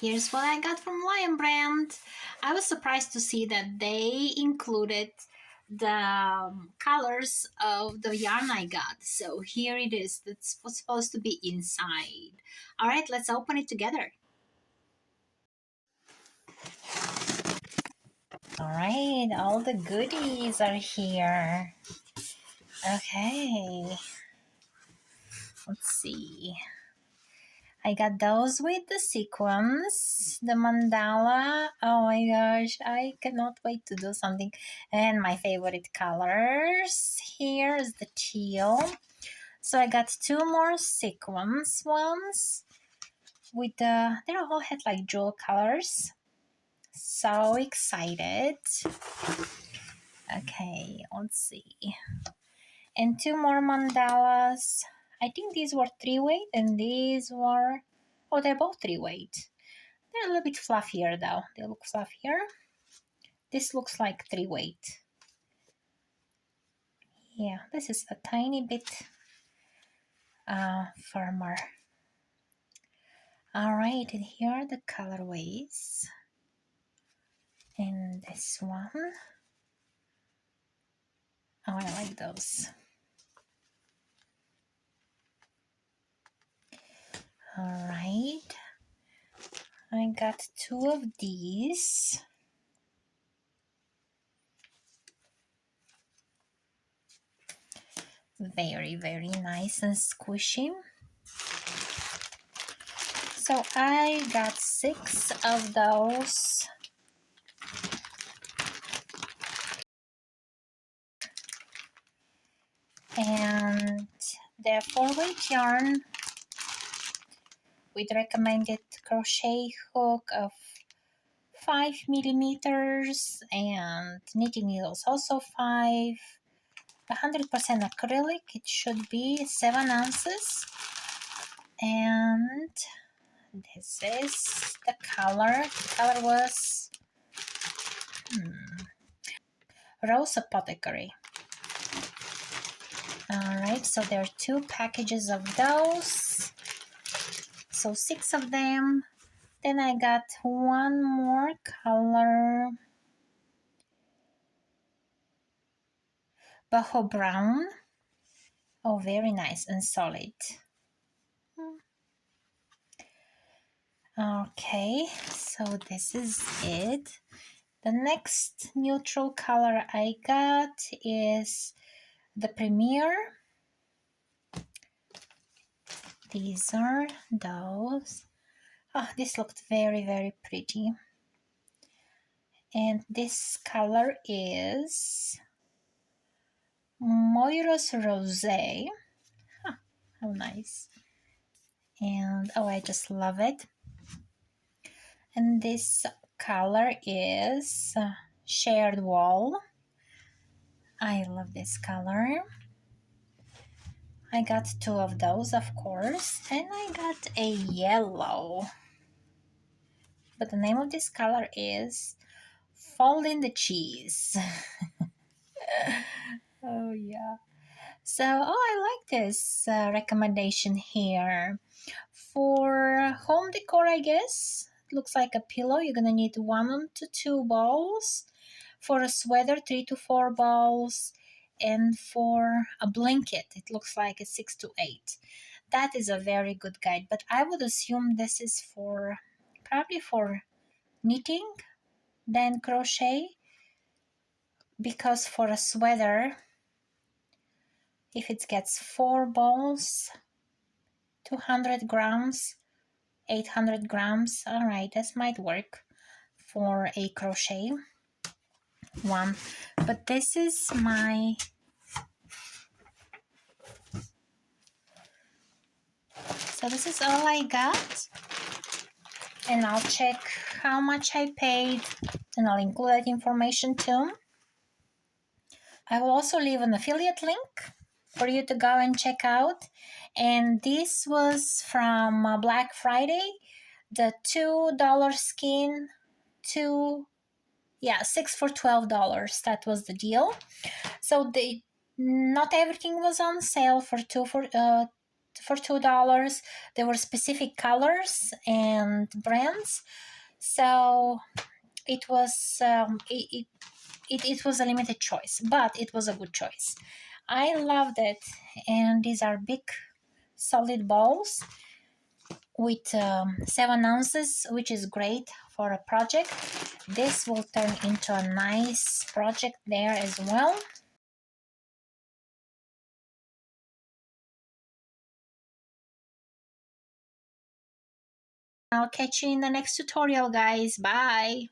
here's what I got from Lion Brand. I was surprised to see that they included the colors of the yarn I got. So here it is. That's what's supposed to be inside. All right, let's open it together. All right, all the goodies are here. Okay, let's see. I got those with the sequins, the mandala. Oh my gosh, I cannot wait to do something. And my favorite colors. Here's the teal. So I got two more sequins ones with the, they all had like jewel colors. So excited. Okay, let's see. And two more mandalas. I think these were 3-weight and these were, oh, they're both 3-weight. They're a little bit fluffier though. They look fluffier. This looks like 3-weight. Yeah, this is a tiny bit firmer. All right, and here are the colorways. And this one. Oh, I like those. All right. I got two of these. Very, very nice and squishy. So I got 6 of those. And they're 4-weight yarn with recommended crochet hook of 5 millimeters and knitting needles also 5. 100% acrylic, it should be 7 ounces. And this is the color. The color was Rose Apothecary. Alright, so there are 2 packages of those. So 6 of them. Then I got one more color. Boho Brown. Oh, very nice and solid. Okay, so this is it. The next neutral color I got is the Premier. These are those. Oh, this looked very, very pretty. And this color is Moira's Rosé. Huh, how nice. And oh, I just love it. And this color is Shared Wall. I love this color. I got 2 of those, of course, and I got a yellow. But the name of this color is Fold in the Cheese. Oh, yeah. So, oh, I like this recommendation here. For home decor, I guess, it looks like a pillow. You're going to need 1 to 2 balls. For a sweater, 3 to 4 balls. And for a blanket, it looks like a 6 to 8. That is a very good guide, but I would assume this is for probably for knitting, then crochet, because for a sweater, if it gets 4 balls, 200 grams, 800 grams, all right, this might work for a crochet one. But this is my so this is all I got, and I'll check how much I paid and I'll include that information too. I will also leave an affiliate link for you to go and check out. And this was from Black Friday, the $2 skein, 6 for $12. That was the deal. So not everything was on sale for for $2. There were specific colors and brands, so it was it was a limited choice, but it was a good choice. I loved it. And these are big solid balls with 7 ounces, which is great for a project. This will turn into a nice project there as well. I'll catch you in the next tutorial, guys. Bye.